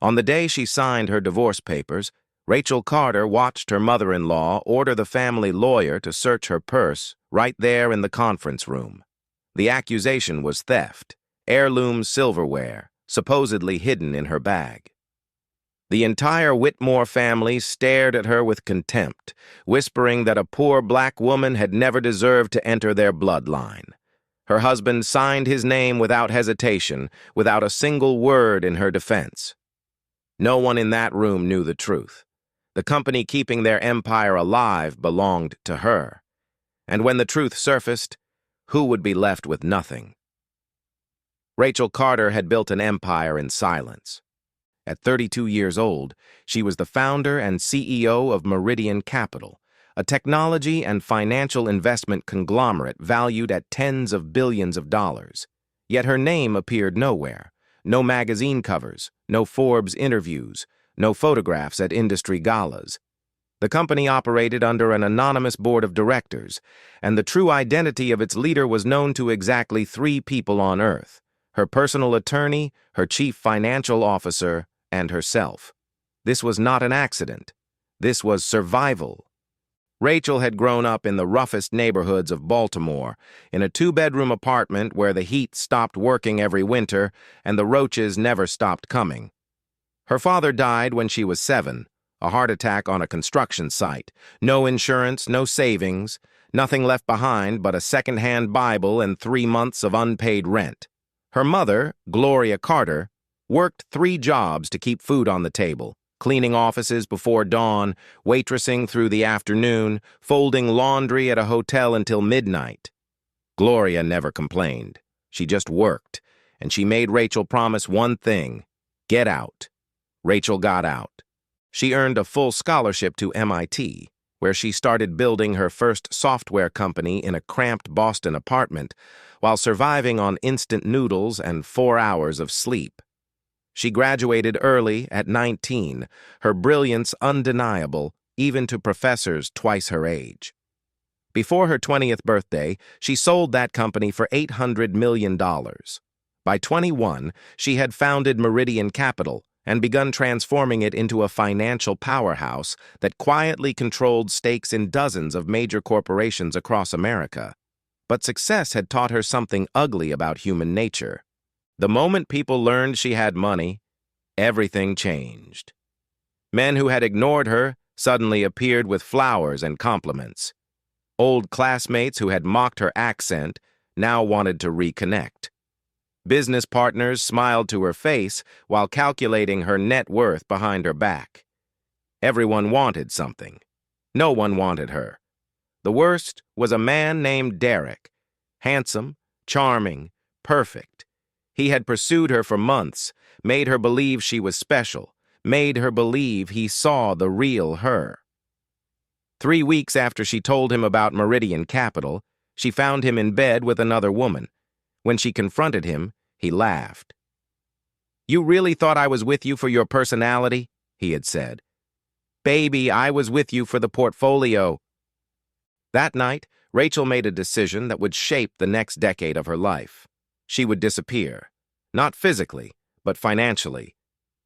On the day she signed her divorce papers, Rachel Carter watched her mother-in-law order the family lawyer to search her purse right there in the conference room. The accusation was theft, heirloom silverware, supposedly hidden in her bag. The entire Whitmore family stared at her with contempt, whispering that a poor black woman had never deserved to enter their bloodline. Her husband signed his name without hesitation, without a single word in her defense. No one in that room knew the truth. The company keeping their empire alive belonged to her. And when the truth surfaced, who would be left with nothing? Rachel Carter had built an empire in silence. At 32 years old, she was the founder and CEO of Meridian Capital, a technology and financial investment conglomerate valued at tens of billions of dollars. Yet her name appeared nowhere. No magazine covers, no Forbes interviews, no photographs at industry galas. The company operated under an anonymous board of directors, and the true identity of its leader was known to exactly 3 people on Earth: her personal attorney, her chief financial officer, and herself. This was not an accident. This was survival. Rachel had grown up in the roughest neighborhoods of Baltimore, in a 2-bedroom apartment where the heat stopped working every winter and the roaches never stopped coming. Her father died when she was 7, a heart attack on a construction site. No insurance, no savings, nothing left behind but a second-hand Bible and 3 months of unpaid rent. Her mother, Gloria Carter, worked 3 jobs to keep food on the table: cleaning offices before dawn, waitressing through the afternoon, folding laundry at a hotel until midnight. Gloria never complained. She just worked, and she made Rachel promise one thing: get out. Rachel got out. She earned a full scholarship to MIT, where she started building her first software company in a cramped Boston apartment while surviving on instant noodles and 4 hours of sleep. She graduated early at 19, her brilliance undeniable, even to professors twice her age. Before her 20th birthday, she sold that company for $800 million. By 21, she had founded Meridian Capital and begun transforming it into a financial powerhouse that quietly controlled stakes in dozens of major corporations across America. But success had taught her something ugly about human nature. The moment people learned she had money, everything changed. Men who had ignored her suddenly appeared with flowers and compliments. Old classmates who had mocked her accent now wanted to reconnect. Business partners smiled to her face while calculating her net worth behind her back. Everyone wanted something. No one wanted her. The worst was a man named Derek. Handsome, charming, perfect. He had pursued her for months, made her believe she was special, made her believe he saw the real her. 3 weeks after she told him about Meridian Capital, she found him in bed with another woman. When she confronted him, he laughed. "You really thought I was with you for your personality?" he had said. "Baby, I was with you for the portfolio." That night, Rachel made a decision that would shape the next decade of her life. She would disappear. Not physically, but financially.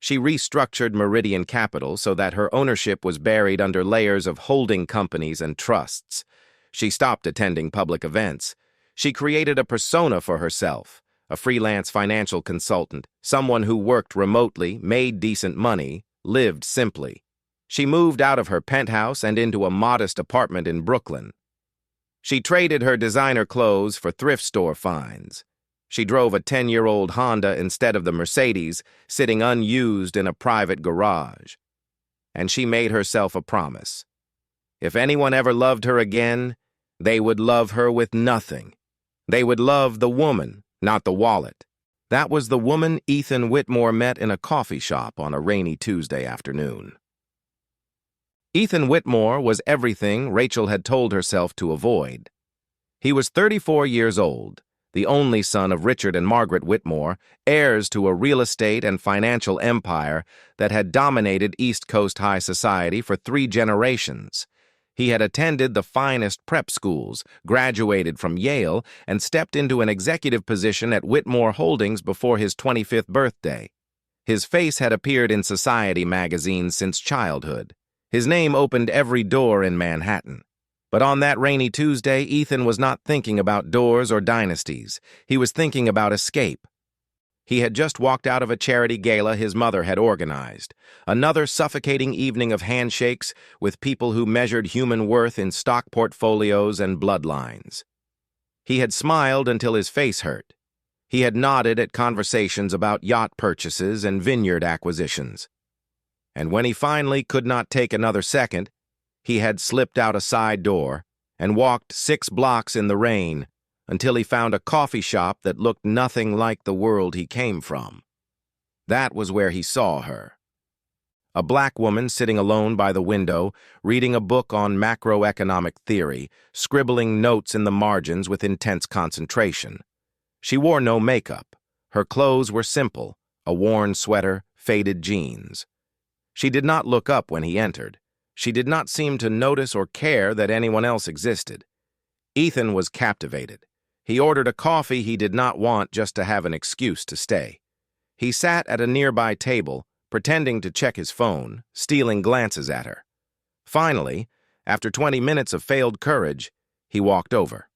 She restructured Meridian Capital so that her ownership was buried under layers of holding companies and trusts. She stopped attending public events. She created a persona for herself, a freelance financial consultant, someone who worked remotely, made decent money, lived simply. She moved out of her penthouse and into a modest apartment in Brooklyn. She traded her designer clothes for thrift store finds. She drove a 10-year-old Honda instead of the Mercedes, sitting unused in a private garage. And she made herself a promise. If anyone ever loved her again, they would love her with nothing. They would love the woman, not the wallet. That was the woman Ethan Whitmore met in a coffee shop on a rainy Tuesday afternoon. Ethan Whitmore was everything Rachel had told herself to avoid. He was 34 years old, the only son of Richard and Margaret Whitmore, heirs to a real estate and financial empire that had dominated East Coast high society for 3 generations. He had attended the finest prep schools, graduated from Yale, and stepped into an executive position at Whitmore Holdings before his 25th birthday. His face had appeared in society magazines since childhood. His name opened every door in Manhattan. But on that rainy Tuesday, Ethan was not thinking about doors or dynasties. He was thinking about escape. He had just walked out of a charity gala his mother had organized. Another suffocating evening of handshakes with people who measured human worth in stock portfolios and bloodlines. He had smiled until his face hurt. He had nodded at conversations about yacht purchases and vineyard acquisitions. And when he finally could not take another second, he had slipped out a side door and walked 6 blocks in the rain until he found a coffee shop that looked nothing like the world he came from. That was where he saw her. A black woman sitting alone by the window, reading a book on macroeconomic theory, scribbling notes in the margins with intense concentration. She wore no makeup. Her clothes were simple, a worn sweater, faded jeans. She did not look up when he entered. She did not seem to notice or care that anyone else existed. Ethan was captivated. He ordered a coffee he did not want just to have an excuse to stay. He sat at a nearby table, pretending to check his phone, stealing glances at her. Finally, after 20 minutes of failed courage, he walked over.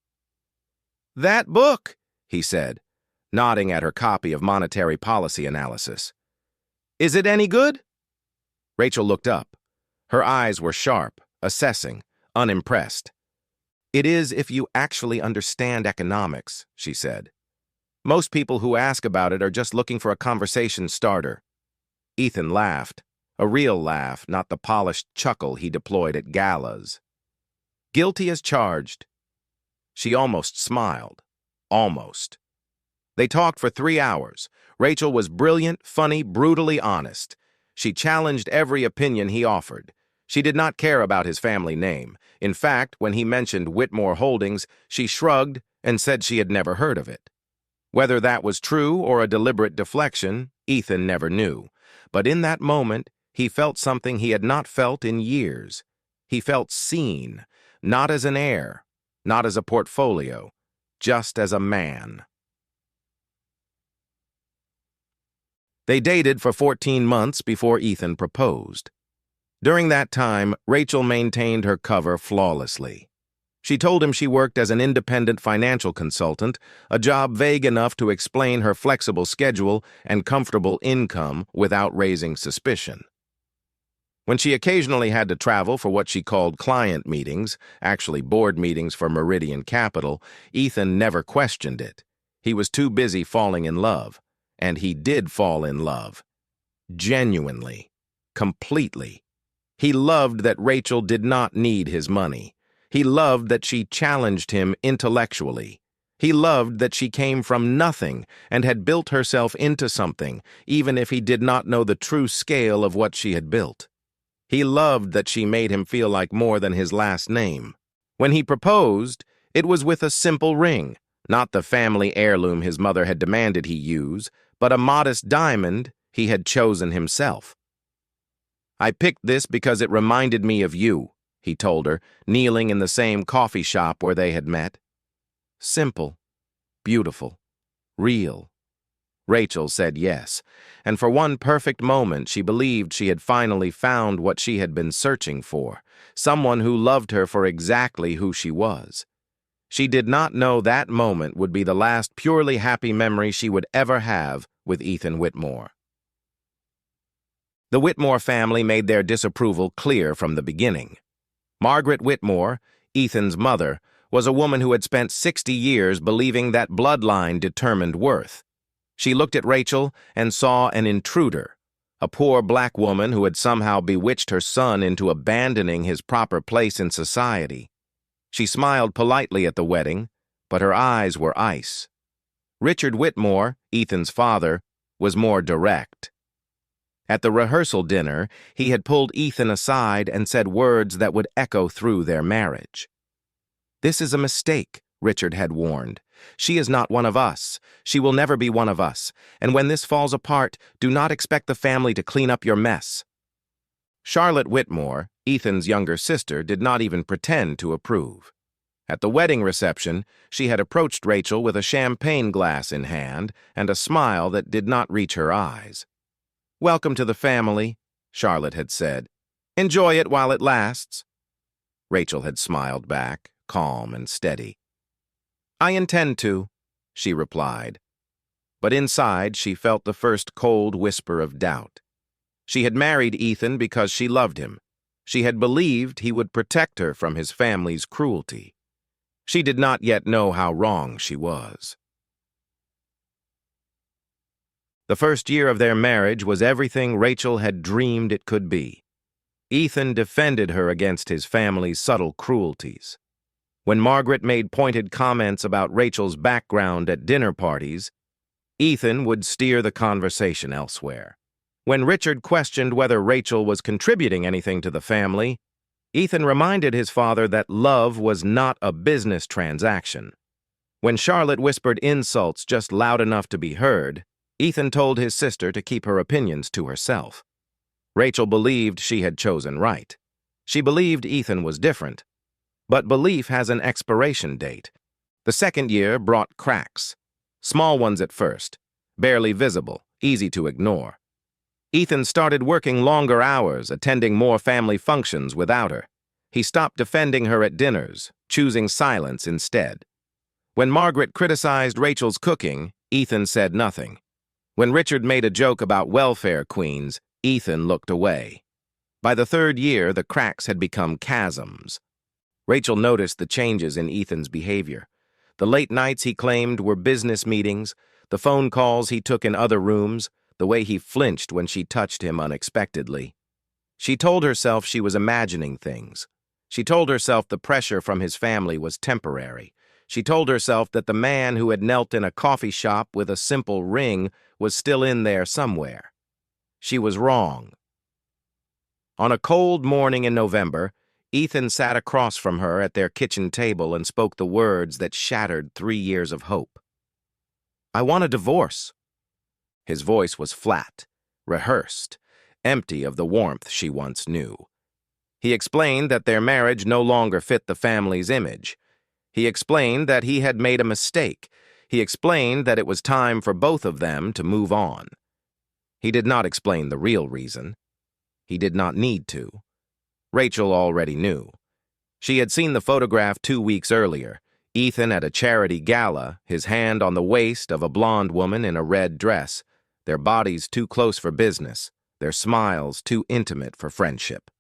"That book," he said, nodding at her copy of Monetary Policy Analysis. "Is it any good?" Rachel looked up. Her eyes were sharp, assessing, unimpressed. "It is if you actually understand economics," she said. "Most people who ask about it are just looking for a conversation starter." Ethan laughed, a real laugh, not the polished chuckle he deployed at galas. "Guilty as charged." She almost smiled. Almost. They talked for 3 hours. Rachel was brilliant, funny, brutally honest. She challenged every opinion he offered. She did not care about his family name. In fact, when he mentioned Whitmore Holdings, she shrugged and said she had never heard of it. Whether that was true or a deliberate deflection, Ethan never knew. But in that moment, he felt something he had not felt in years. He felt seen, not as an heir, not as a portfolio, just as a man. They dated for 14 months before Ethan proposed. During that time, Rachel maintained her cover flawlessly. She told him she worked as an independent financial consultant, a job vague enough to explain her flexible schedule and comfortable income without raising suspicion. When she occasionally had to travel for what she called client meetings, actually board meetings for Meridian Capital, Ethan never questioned it. He was too busy falling in love. And he did fall in love. Genuinely. Completely. He loved that Rachel did not need his money. He loved that she challenged him intellectually. He loved that she came from nothing and had built herself into something, even if he did not know the true scale of what she had built. He loved that she made him feel like more than his last name. When he proposed, it was with a simple ring, not the family heirloom his mother had demanded he use, but a modest diamond he had chosen himself. "I picked this because it reminded me of you," he told her, kneeling in the same coffee shop where they had met. Simple, beautiful, real. Rachel said yes, and for one perfect moment she believed she had finally found what she had been searching for, someone who loved her for exactly who she was. She did not know that moment would be the last purely happy memory she would ever have with Ethan Whitmore. The Whitmore family made their disapproval clear from the beginning. Margaret Whitmore, Ethan's mother, was a woman who had spent 60 years believing that bloodline determined worth. She looked at Rachel and saw an intruder, a poor black woman who had somehow bewitched her son into abandoning his proper place in society. She smiled politely at the wedding, but her eyes were ice. Richard Whitmore, Ethan's father, was more direct. At the rehearsal dinner, he had pulled Ethan aside and said words that would echo through their marriage. "This is a mistake," Richard had warned. "She is not one of us. She will never be one of us. And when this falls apart, do not expect the family to clean up your mess." Charlotte Whitmore, Ethan's younger sister, did not even pretend to approve. At the wedding reception, she had approached Rachel with a champagne glass in hand and a smile that did not reach her eyes. "Welcome to the family," Charlotte had said. "Enjoy it while it lasts." Rachel had smiled back, calm and steady. "I intend to," she replied. But inside, she felt the first cold whisper of doubt. She had married Ethan because she loved him. She had believed he would protect her from his family's cruelty. She did not yet know how wrong she was. The first year of their marriage was everything Rachel had dreamed it could be. Ethan defended her against his family's subtle cruelties. When Margaret made pointed comments about Rachel's background at dinner parties, Ethan would steer the conversation elsewhere. When Richard questioned whether Rachel was contributing anything to the family, Ethan reminded his father that love was not a business transaction. When Charlotte whispered insults just loud enough to be heard, Ethan told his sister to keep her opinions to herself. Rachel believed she had chosen right. She believed Ethan was different. But belief has an expiration date. The second year brought cracks. Small ones at first, barely visible, easy to ignore. Ethan started working longer hours, attending more family functions without her. He stopped defending her at dinners, choosing silence instead. When Margaret criticized Rachel's cooking, Ethan said nothing. When Richard made a joke about welfare queens, Ethan looked away. By the third year, the cracks had become chasms. Rachel noticed the changes in Ethan's behavior. The late nights he claimed were business meetings, the phone calls he took in other rooms, the way he flinched when she touched him unexpectedly. She told herself she was imagining things. She told herself the pressure from his family was temporary. She told herself that the man who had knelt in a coffee shop with a simple ring was still in there somewhere. She was wrong. On a cold morning in November, Ethan sat across from her at their kitchen table and spoke the words that shattered 3 years of hope. "I want a divorce." His voice was flat, rehearsed, empty of the warmth she once knew. He explained that their marriage no longer fit the family's image. He explained that he had made a mistake. He explained that it was time for both of them to move on. He did not explain the real reason. He did not need to. Rachel already knew. She had seen the photograph 2 weeks earlier, Ethan at a charity gala, his hand on the waist of a blonde woman in a red dress, their bodies too close for business, their smiles too intimate for friendship.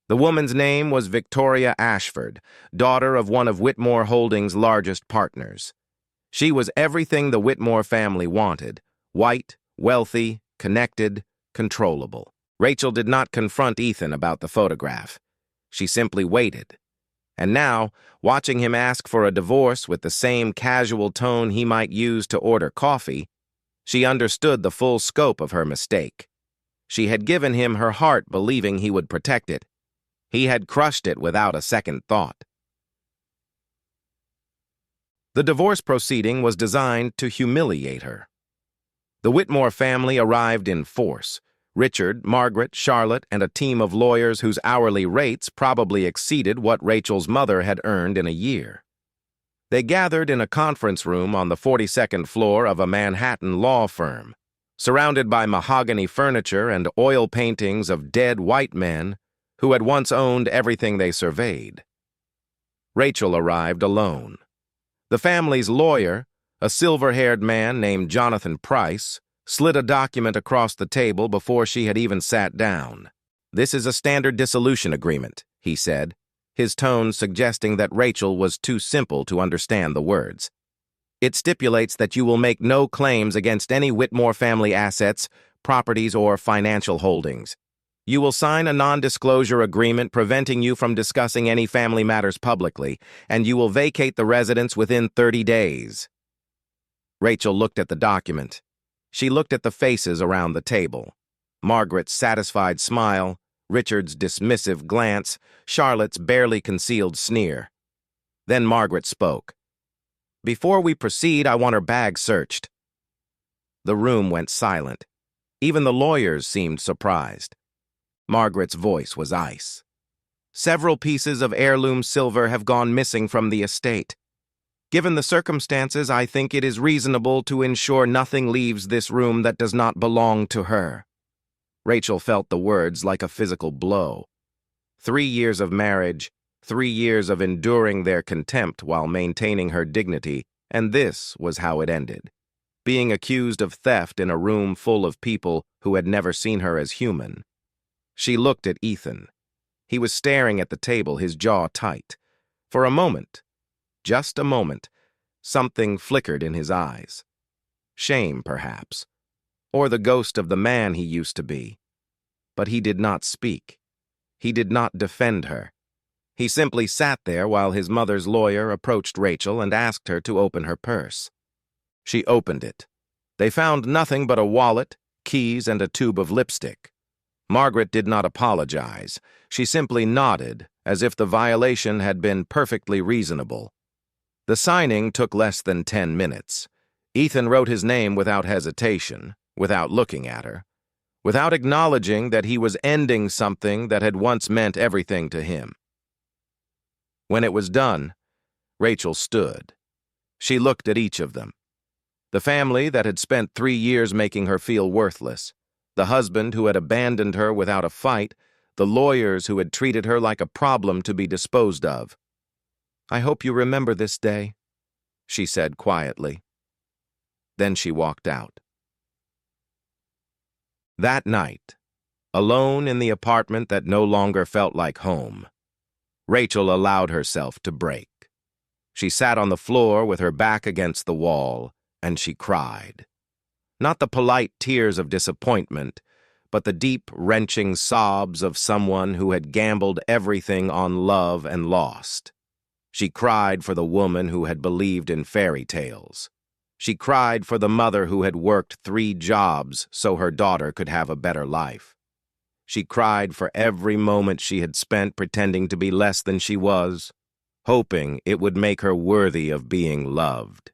The woman's name was Victoria Ashford, daughter of one of Whitmore Holdings' largest partners. She was everything the Whitmore family wanted: white, wealthy, connected, controllable. Rachel did not confront Ethan about the photograph. She simply waited. And now, watching him ask for a divorce with the same casual tone he might use to order coffee, she understood the full scope of her mistake. She had given him her heart believing he would protect it. He had crushed it without a second thought. The divorce proceeding was designed to humiliate her. The Whitmore family arrived in force. Richard, Margaret, Charlotte, and a team of lawyers whose hourly rates probably exceeded what Rachel's mother had earned in a year. They gathered in a conference room on the 42nd floor of a Manhattan law firm, surrounded by mahogany furniture and oil paintings of dead white men who had once owned everything they surveyed. Rachel arrived alone. The family's lawyer, a silver-haired man named Jonathan Price, slid a document across the table before she had even sat down. "This is a standard dissolution agreement," he said, his tone suggesting that Rachel was too simple to understand the words. "It stipulates that you will make no claims against any Whitmore family assets, properties, or financial holdings. You will sign a non-disclosure agreement preventing you from discussing any family matters publicly, and you will vacate the residence within 30 days. Rachel looked at the document. She looked at the faces around the table. Margaret's satisfied smile, Richard's dismissive glance, Charlotte's barely concealed sneer. Then Margaret spoke. "Before we proceed, I want her bag searched." The room went silent. Even the lawyers seemed surprised. Margaret's voice was ice. "Several pieces of heirloom silver have gone missing from the estate. Given the circumstances, I think it is reasonable to ensure nothing leaves this room that does not belong to her." Rachel felt the words like a physical blow. 3 years of marriage, 3 years of enduring their contempt while maintaining her dignity, and this was how it ended. Being accused of theft in a room full of people who had never seen her as human. She looked at Ethan. He was staring at the table, his jaw tight. For a moment, just a moment, something flickered in his eyes. Shame, perhaps, or the ghost of the man he used to be. But he did not speak. He did not defend her. He simply sat there while his mother's lawyer approached Rachel and asked her to open her purse. She opened it. They found nothing but a wallet, keys, and a tube of lipstick. Margaret did not apologize. She simply nodded, as if the violation had been perfectly reasonable. The signing took less than 10 minutes. Ethan wrote his name without hesitation, without looking at her, without acknowledging that he was ending something that had once meant everything to him. When it was done, Rachel stood. She looked at each of them. The family that had spent 3 years making her feel worthless, the husband who had abandoned her without a fight, the lawyers who had treated her like a problem to be disposed of. "I hope you remember this day," she said quietly. Then she walked out. That night, alone in the apartment that no longer felt like home, Rachel allowed herself to break. She sat on the floor with her back against the wall, and she cried. Not the polite tears of disappointment, but the deep, wrenching sobs of someone who had gambled everything on love and lost. She cried for the woman who had believed in fairy tales. She cried for the mother who had worked 3 jobs so her daughter could have a better life. She cried for every moment she had spent pretending to be less than she was, hoping it would make her worthy of being loved.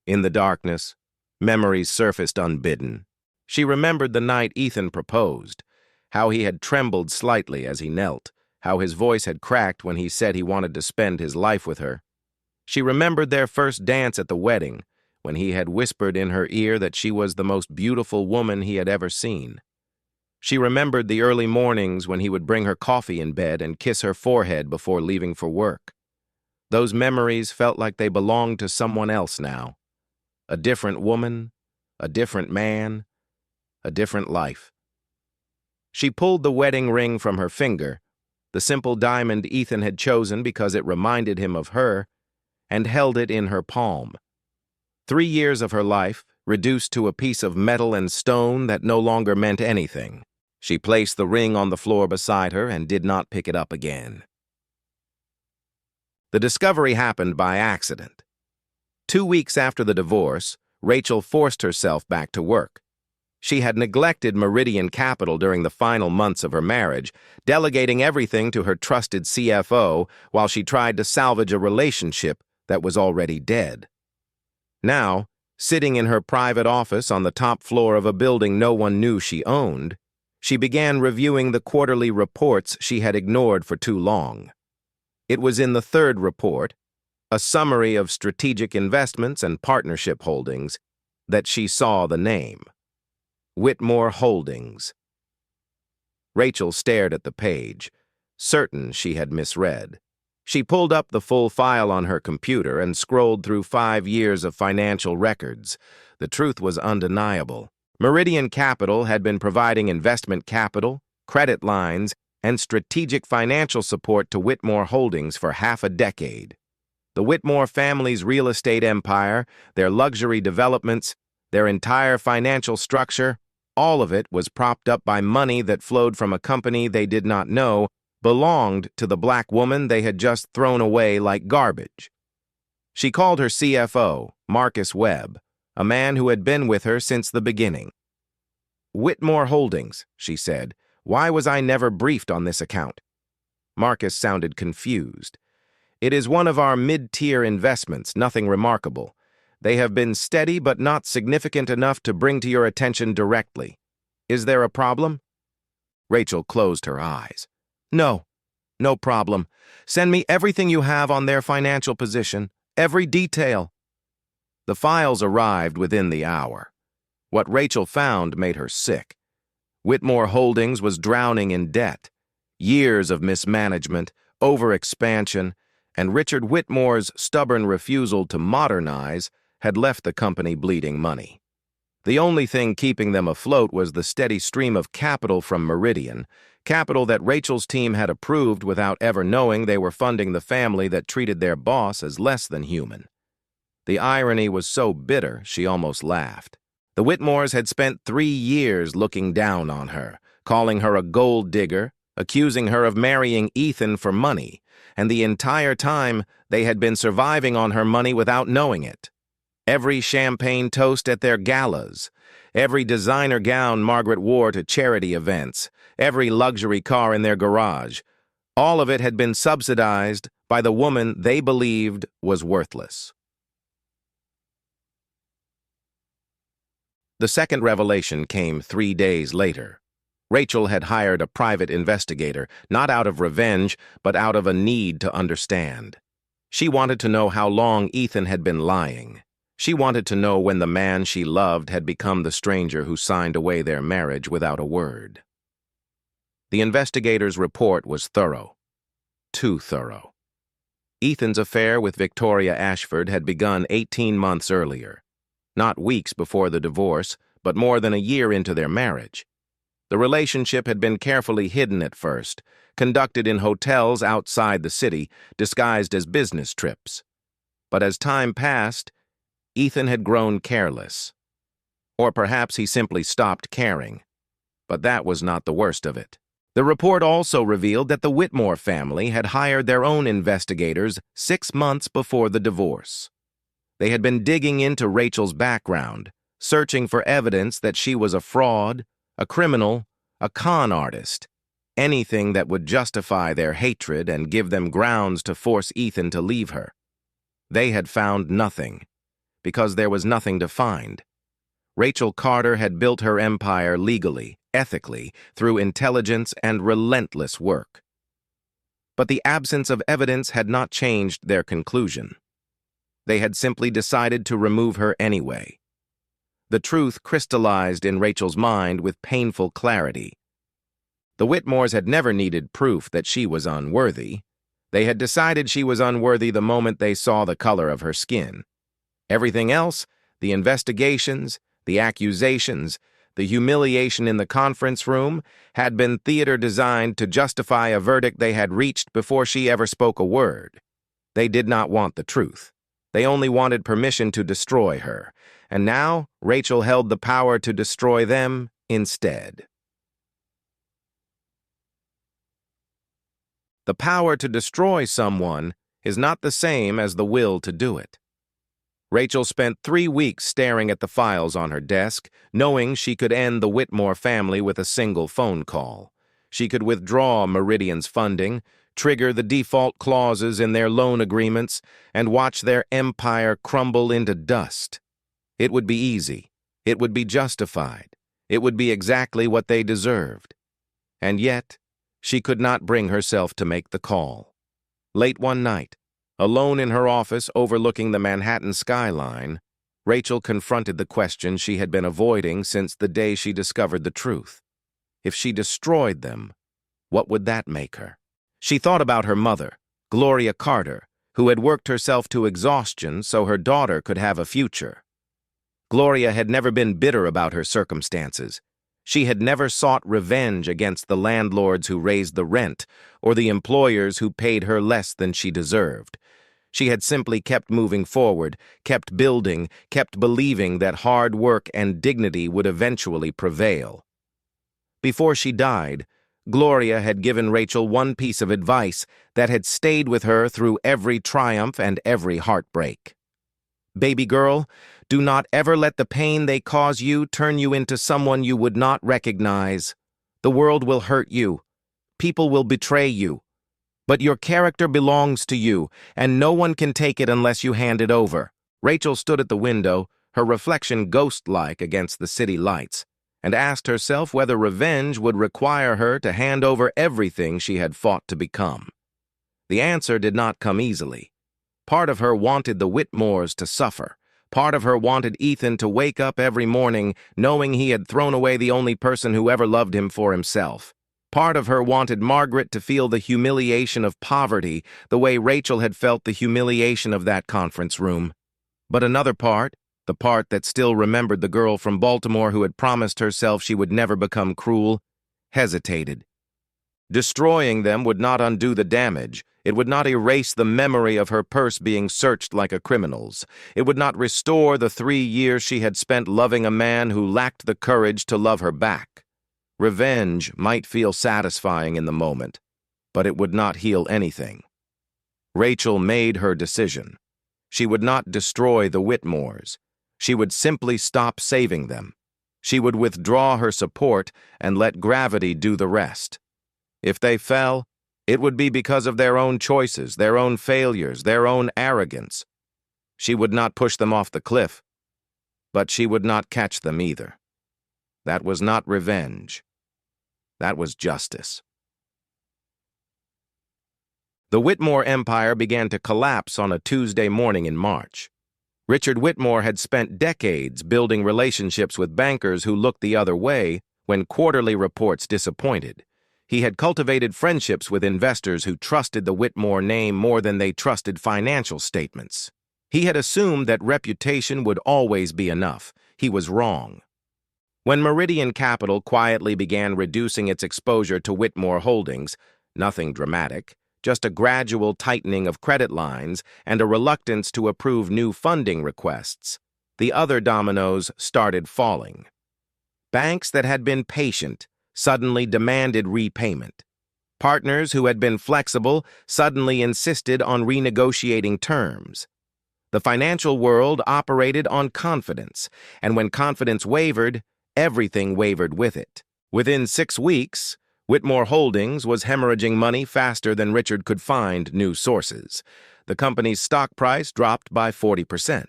In the darkness, memories surfaced unbidden. She remembered the night Ethan proposed, how he had trembled slightly as he knelt, how his voice had cracked when he said he wanted to spend his life with her. She remembered their first dance at the wedding, when he had whispered in her ear that she was the most beautiful woman he had ever seen. She remembered the early mornings when he would bring her coffee in bed and kiss her forehead before leaving for work. Those memories felt like they belonged to someone else now. A different woman, a different man, a different life. She pulled the wedding ring from her finger, the simple diamond Ethan had chosen because it reminded him of her, and held it in her palm. 3 years of her life, reduced to a piece of metal and stone that no longer meant anything. She placed the ring on the floor beside her and did not pick it up again. The discovery happened by accident. 2 weeks after the divorce, Rachel forced herself back to work. She had neglected Meridian Capital during the final months of her marriage, delegating everything to her trusted CFO while she tried to salvage a relationship that was already dead. Now, sitting in her private office on the top floor of a building no one knew she owned, she began reviewing the quarterly reports she had ignored for too long. It was in the 3rd report, a summary of strategic investments and partnership holdings, that she saw the name. Whitmore Holdings. Rachel stared at the page, certain she had misread. She pulled up the full file on her computer and scrolled through 5 years of financial records. The truth was undeniable. Meridian Capital had been providing investment capital, credit lines, and strategic financial support to Whitmore Holdings for half a decade. The Whitmore family's real estate empire, their luxury developments, their entire financial structure, all of it was propped up by money that flowed from a company they did not know belonged to the black woman they had just thrown away like garbage. She called her CFO, Marcus Webb, a man who had been with her since the beginning. "Whitmore Holdings," she said. "Why was I never briefed on this account?" Marcus sounded confused. "It is one of our mid-tier investments, nothing remarkable. They have been steady but not significant enough to bring to your attention directly. Is there a problem?" Rachel closed her eyes. "No, no problem. Send me everything you have on their financial position, every detail." The files arrived within the hour. What Rachel found made her sick. Whitmore Holdings was drowning in debt. Years of mismanagement, overexpansion, and Richard Whitmore's stubborn refusal to modernize had left the company bleeding money. The only thing keeping them afloat was the steady stream of capital from Meridian, capital that Rachel's team had approved without ever knowing they were funding the family that treated their boss as less than human. The irony was so bitter, she almost laughed. The Whitmores had spent 3 years looking down on her, calling her a gold digger, accusing her of marrying Ethan for money, and the entire time they had been surviving on her money without knowing it. Every champagne toast at their galas, every designer gown Margaret wore to charity events, every luxury car in their garage, all of it had been subsidized by the woman they believed was worthless. The second revelation came 3 days later. Rachel had hired a private investigator, not out of revenge, but out of a need to understand. She wanted to know how long Ethan had been lying. She wanted to know when the man she loved had become the stranger who signed away their marriage without a word. The investigator's report was thorough. Too thorough. Ethan's affair with Victoria Ashford had begun 18 months earlier. Not weeks before the divorce, but more than a year into their marriage. The relationship had been carefully hidden at first, conducted in hotels outside the city, disguised as business trips. But as time passed, Ethan had grown careless. Or perhaps he simply stopped caring. But that was not the worst of it. The report also revealed that the Whitmore family had hired their own investigators 6 months before the divorce. They had been digging into Rachel's background, searching for evidence that she was a fraud, a criminal, a con artist, anything that would justify their hatred and give them grounds to force Ethan to leave her. They had found nothing, because there was nothing to find. Rachel Carter had built her empire legally, ethically, through intelligence and relentless work. But the absence of evidence had not changed their conclusion. They had simply decided to remove her anyway. The truth crystallized in Rachel's mind with painful clarity. The Whitmores had never needed proof that she was unworthy. They had decided she was unworthy the moment they saw the color of her skin. Everything else, the investigations, the accusations, the humiliation in the conference room, had been theater designed to justify a verdict they had reached before she ever spoke a word. They did not want the truth. They only wanted permission to destroy her, and now Rachel held the power to destroy them instead. The power to destroy someone is not the same as the will to do it. Rachel spent 3 weeks staring at the files on her desk, knowing she could end the Whitmore family with a single phone call. She could withdraw Meridian's funding, trigger the default clauses in their loan agreements, and watch their empire crumble into dust. It would be easy. It would be justified. It would be exactly what they deserved. And yet, she could not bring herself to make the call. Late one night, alone in her office overlooking the Manhattan skyline, Rachel confronted the question she had been avoiding since the day she discovered the truth. If she destroyed them, what would that make her? She thought about her mother, Gloria Carter, who had worked herself to exhaustion so her daughter could have a future. Gloria had never been bitter about her circumstances. She had never sought revenge against the landlords who raised the rent or the employers who paid her less than she deserved. She had simply kept moving forward, kept building, kept believing that hard work and dignity would eventually prevail. Before she died, Gloria had given Rachel one piece of advice that had stayed with her through every triumph and every heartbreak. Baby girl, do not ever let the pain they cause you turn you into someone you would not recognize. The world will hurt you. People will betray you. But your character belongs to you, and no one can take it unless you hand it over. Rachel stood at the window, her reflection ghost-like against the city lights, and asked herself whether revenge would require her to hand over everything she had fought to become. The answer did not come easily. Part of her wanted the Whitmores to suffer. Part of her wanted Ethan to wake up every morning knowing he had thrown away the only person who ever loved him for himself. Part of her wanted Margaret to feel the humiliation of poverty the way Rachel had felt the humiliation of that conference room. But another part, the part that still remembered the girl from Baltimore who had promised herself she would never become cruel, hesitated. Destroying them would not undo the damage. It would not erase the memory of her purse being searched like a criminal's. It would not restore the 3 years she had spent loving a man who lacked the courage to love her back. Revenge might feel satisfying in the moment, but it would not heal anything. Rachel made her decision. She would not destroy the Whitmores. She would simply stop saving them. She would withdraw her support and let gravity do the rest. If they fell, it would be because of their own choices, their own failures, their own arrogance. She would not push them off the cliff, but she would not catch them either. That was not revenge. That was justice. The Whitmore empire began to collapse on a Tuesday morning in March. Richard Whitmore had spent decades building relationships with bankers who looked the other way when quarterly reports disappointed. He had cultivated friendships with investors who trusted the Whitmore name more than they trusted financial statements. He had assumed that reputation would always be enough. He was wrong. When Meridian Capital quietly began reducing its exposure to Whitmore Holdings, nothing dramatic, just a gradual tightening of credit lines and a reluctance to approve new funding requests, the other dominoes started falling. Banks that had been patient suddenly demanded repayment. Partners who had been flexible suddenly insisted on renegotiating terms. The financial world operated on confidence, and when confidence wavered, everything wavered with it. Within 6 weeks, Whitmore Holdings was hemorrhaging money faster than Richard could find new sources. The company's stock price dropped by 40%.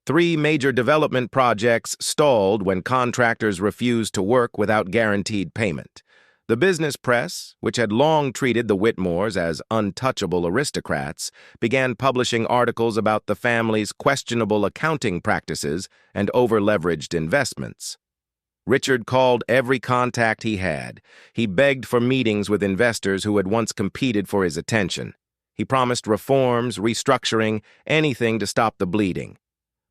3 major development projects stalled when contractors refused to work without guaranteed payment. The business press, which had long treated the Whitmores as untouchable aristocrats, began publishing articles about the family's questionable accounting practices and over-leveraged investments. Richard called every contact he had. He begged for meetings with investors who had once competed for his attention. He promised reforms, restructuring, anything to stop the bleeding.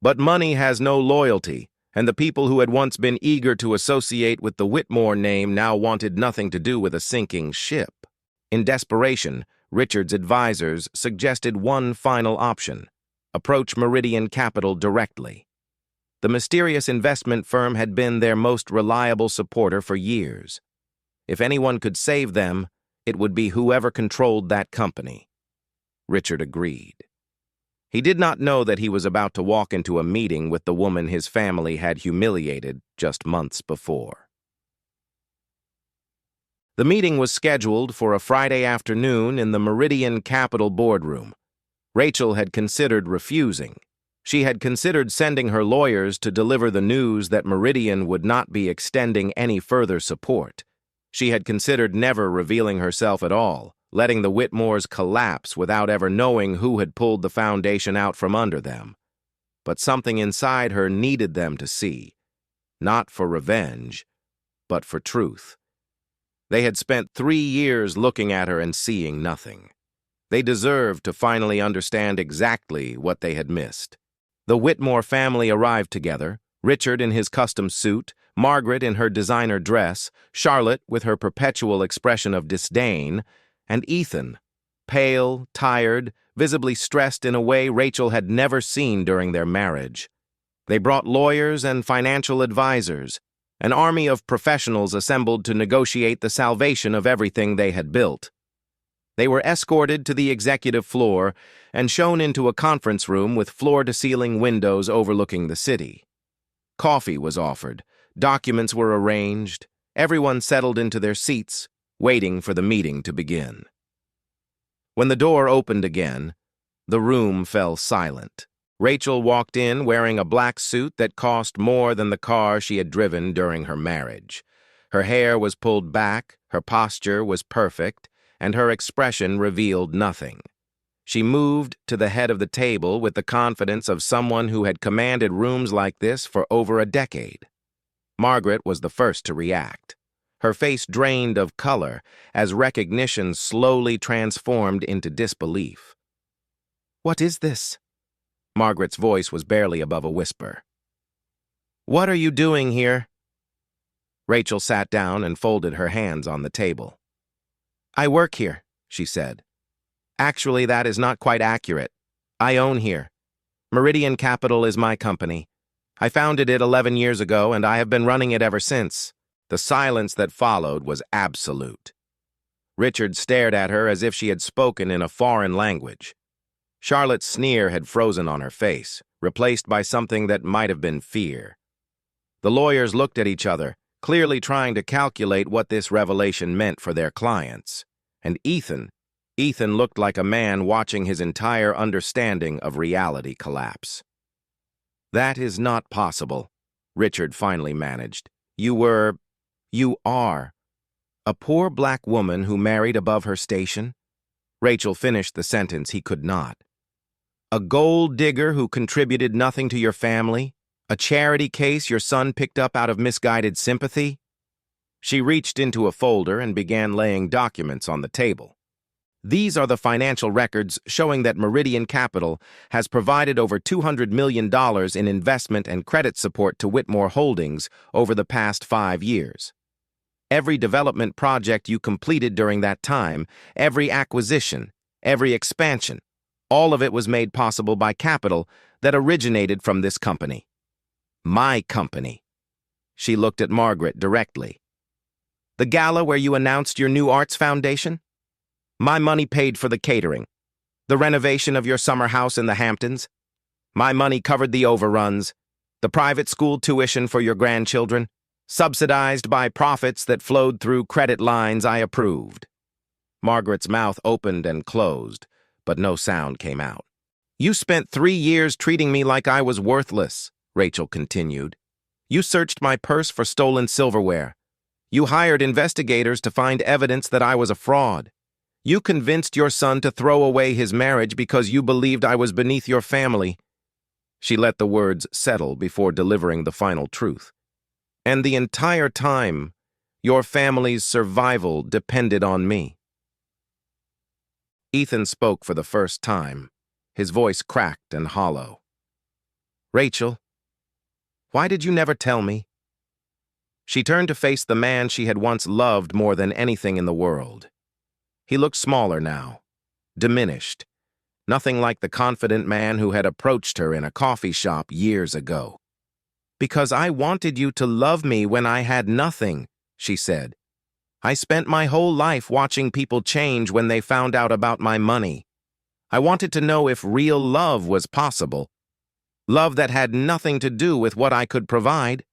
But money has no loyalty, and the people who had once been eager to associate with the Whitmore name now wanted nothing to do with a sinking ship. In desperation, Richard's advisors suggested one final option: approach Meridian Capital directly. The mysterious investment firm had been their most reliable supporter for years. If anyone could save them, it would be whoever controlled that company. Richard agreed. He did not know that he was about to walk into a meeting with the woman his family had humiliated just months before. The meeting was scheduled for a Friday afternoon in the Meridian Capital boardroom. Rachel had considered refusing. She had considered sending her lawyers to deliver the news that Meridian would not be extending any further support. She had considered never revealing herself at all, letting the Whitmores collapse without ever knowing who had pulled the foundation out from under them. But something inside her needed them to see, not for revenge, but for truth. They had spent 3 years looking at her and seeing nothing. They deserved to finally understand exactly what they had missed. The Whitmore family arrived together, Richard in his custom suit, Margaret in her designer dress, Charlotte with her perpetual expression of disdain, and Ethan, pale, tired, visibly stressed in a way Rachel had never seen during their marriage. They brought lawyers and financial advisors, an army of professionals assembled to negotiate the salvation of everything they had built. They were escorted to the executive floor and shown into a conference room with floor-to-ceiling windows overlooking the city. Coffee was offered, documents were arranged, everyone settled into their seats, waiting for the meeting to begin. When the door opened again, the room fell silent. Rachel walked in wearing a black suit that cost more than the car she had driven during her marriage. Her hair was pulled back, her posture was perfect, and her expression revealed nothing. She moved to the head of the table with the confidence of someone who had commanded rooms like this for over a decade. Margaret was the first to react. Her face drained of color as recognition slowly transformed into disbelief. "What is this?" Margaret's voice was barely above a whisper. "What are you doing here?" Rachel sat down and folded her hands on the table. "I work here," she said. "Actually, that is not quite accurate. I own here. Meridian Capital is my company. I founded it 11 years ago, and I have been running it ever since." The silence that followed was absolute. Richard stared at her as if she had spoken in a foreign language. Charlotte's sneer had frozen on her face, replaced by something that might have been fear. The lawyers looked at each other, clearly trying to calculate what this revelation meant for their clients. And Ethan looked like a man watching his entire understanding of reality collapse. "That is not possible," Richard finally managed. You are a poor black woman who married above her station?" Rachel finished the sentence he could not. "A gold digger who contributed nothing to your family? A charity case your son picked up out of misguided sympathy?" She reached into a folder and began laying documents on the table. "These are the financial records showing that Meridian Capital has provided over $200 million in investment and credit support to Whitmore Holdings over the past 5 years. Every development project you completed during that time, every acquisition, every expansion, all of it was made possible by capital that originated from this company. My company." She looked at Margaret directly. "The gala where you announced your new arts foundation? My money paid for the catering. The renovation of your summer house in the Hamptons? My money covered the overruns. The private school tuition for your grandchildren? Subsidized by profits that flowed through credit lines I approved." Margaret's mouth opened and closed, but no sound came out. "You spent 3 years treating me like I was worthless," Rachel continued. "You searched my purse for stolen silverware. You hired investigators to find evidence that I was a fraud. You convinced your son to throw away his marriage because you believed I was beneath your family." She let the words settle before delivering the final truth. "And the entire time, your family's survival depended on me." Ethan spoke for the first time, his voice cracked and hollow. "Rachel, why did you never tell me?" She turned to face the man she had once loved more than anything in the world. He looked smaller now, diminished, nothing like the confident man who had approached her in a coffee shop years ago. "Because I wanted you to love me when I had nothing," she said. "I spent my whole life watching people change when they found out about my money. I wanted to know if real love was possible. Love that had nothing to do with what I could provide."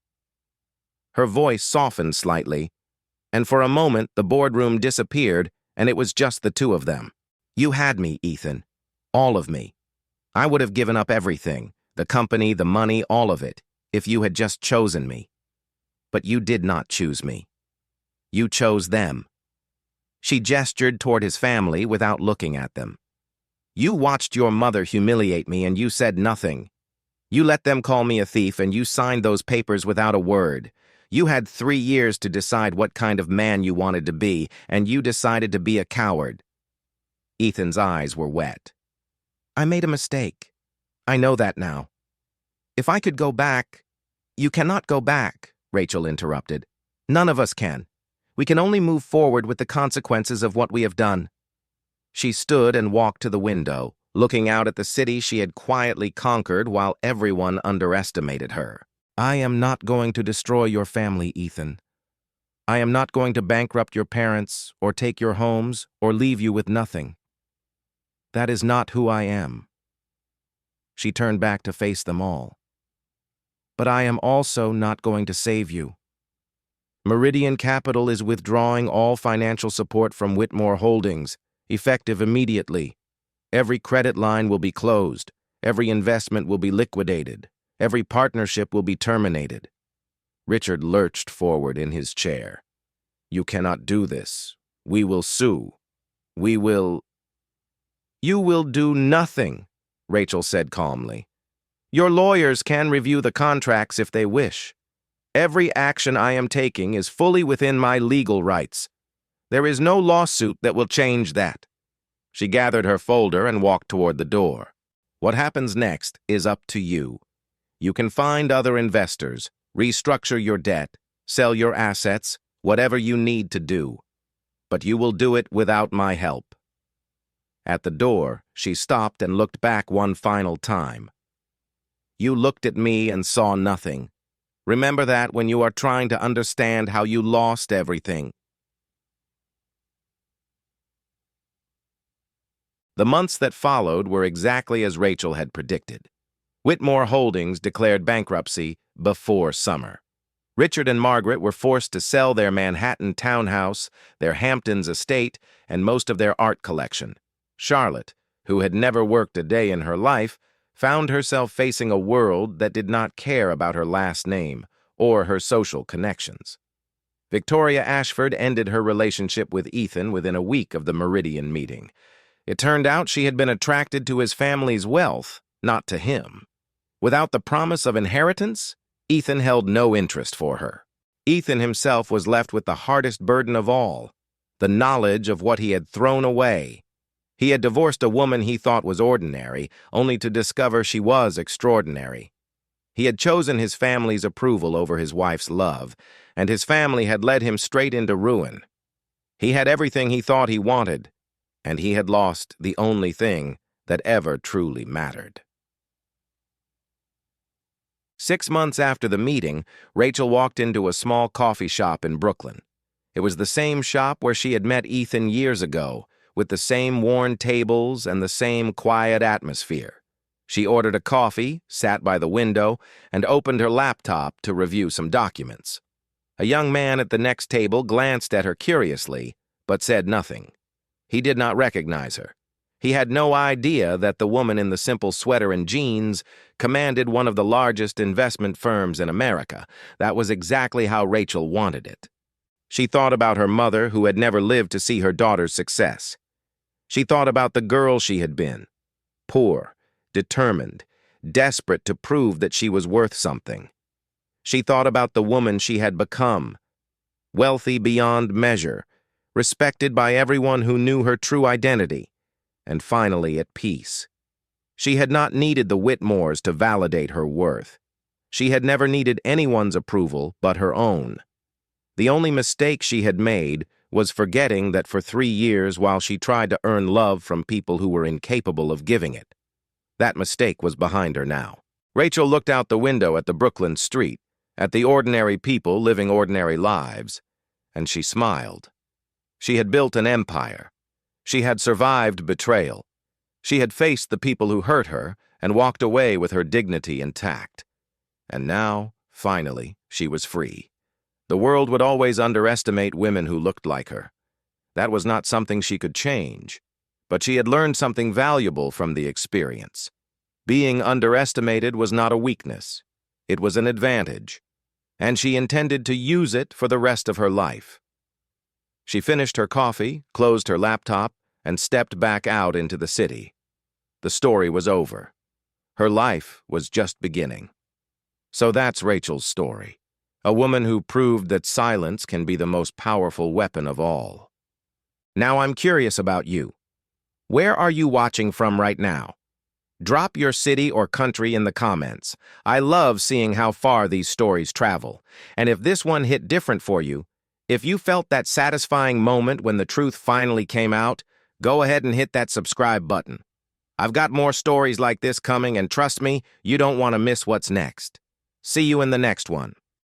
Her voice softened slightly, and for a moment the boardroom disappeared and it was just the two of them. "You had me, Ethan. All of me. I would have given up everything, the company, the money, all of it, if you had just chosen me. But you did not choose me. You chose them." She gestured toward his family without looking at them. "You watched your mother humiliate me and you said nothing. You let them call me a thief and you signed those papers without a word. You had 3 years to decide what kind of man you wanted to be, and you decided to be a coward." Ethan's eyes were wet. "I made a mistake. I know that now. If I could go back—" "You cannot go back," Rachel interrupted. "None of us can. We can only move forward with the consequences of what we have done." She stood and walked to the window, looking out at the city she had quietly conquered while everyone underestimated her. "I am not going to destroy your family, Ethan. I am not going to bankrupt your parents or take your homes or leave you with nothing. That is not who I am." She turned back to face them all. "But I am also not going to save you. Meridian Capital is withdrawing all financial support from Whitmore Holdings, effective immediately. Every credit line will be closed. Every investment will be liquidated. Every partnership will be terminated." Richard lurched forward in his chair. "You cannot do this. We will sue. We will—" You will do nothing, Rachel said calmly. Your lawyers can review the contracts if they wish. Every action I am taking is fully within my legal rights. There is no lawsuit that will change that. She gathered her folder and walked toward the door. What happens next is up to you. You can find other investors, restructure your debt, sell your assets, whatever you need to do. But you will do it without my help. At the door, she stopped and looked back one final time. You looked at me and saw nothing. Remember that when you are trying to understand how you lost everything. The months that followed were exactly as Rachel had predicted. Whitmore Holdings declared bankruptcy before summer. Richard and Margaret were forced to sell their Manhattan townhouse, their Hamptons estate, and most of their art collection. Charlotte, who had never worked a day in her life, found herself facing a world that did not care about her last name or her social connections. Victoria Ashford ended her relationship with Ethan within a week of the Meridian meeting. It turned out she had been attracted to his family's wealth, not to him. Without the promise of inheritance, Ethan held no interest for her. Ethan himself was left with the hardest burden of all, the knowledge of what he had thrown away. He had divorced a woman he thought was ordinary, only to discover she was extraordinary. He had chosen his family's approval over his wife's love, and his family had led him straight into ruin. He had everything he thought he wanted, and he had lost the only thing that ever truly mattered. 6 months after the meeting, Rachel walked into a small coffee shop in Brooklyn. It was the same shop where she had met Ethan years ago, with the same worn tables and the same quiet atmosphere. She ordered a coffee, sat by the window, and opened her laptop to review some documents. A young man at the next table glanced at her curiously, but said nothing. He did not recognize her. He had no idea that the woman in the simple sweater and jeans commanded one of the largest investment firms in America. That was exactly how Rachel wanted it. She thought about her mother, who had never lived to see her daughter's success. She thought about the girl she had been, poor, determined, desperate to prove that she was worth something. She thought about the woman she had become, wealthy beyond measure, respected by everyone who knew her true identity, and finally at peace. She had not needed the Whitmores to validate her worth. She had never needed anyone's approval but her own. The only mistake she had made was forgetting that for 3 years while she tried to earn love from people who were incapable of giving it. That mistake was behind her now. Rachel looked out the window at the Brooklyn street, at the ordinary people living ordinary lives, and she smiled. She had built an empire. She had survived betrayal. She had faced the people who hurt her and walked away with her dignity intact. And now, finally, she was free. The world would always underestimate women who looked like her. That was not something she could change, but she had learned something valuable from the experience. Being underestimated was not a weakness. It was an advantage, and she intended to use it for the rest of her life. She finished her coffee, closed her laptop, and stepped back out into the city. The story was over. Her life was just beginning. So that's Rachel's story. A woman who proved that silence can be the most powerful weapon of all. Now I'm curious about you. Where are you watching from right now? Drop your city or country in the comments. I love seeing how far these stories travel. And if this one hit different for you, if you felt that satisfying moment when the truth finally came out, go ahead and hit that subscribe button. I've got more stories like this coming, and trust me, you don't want to miss what's next. See you in the next one.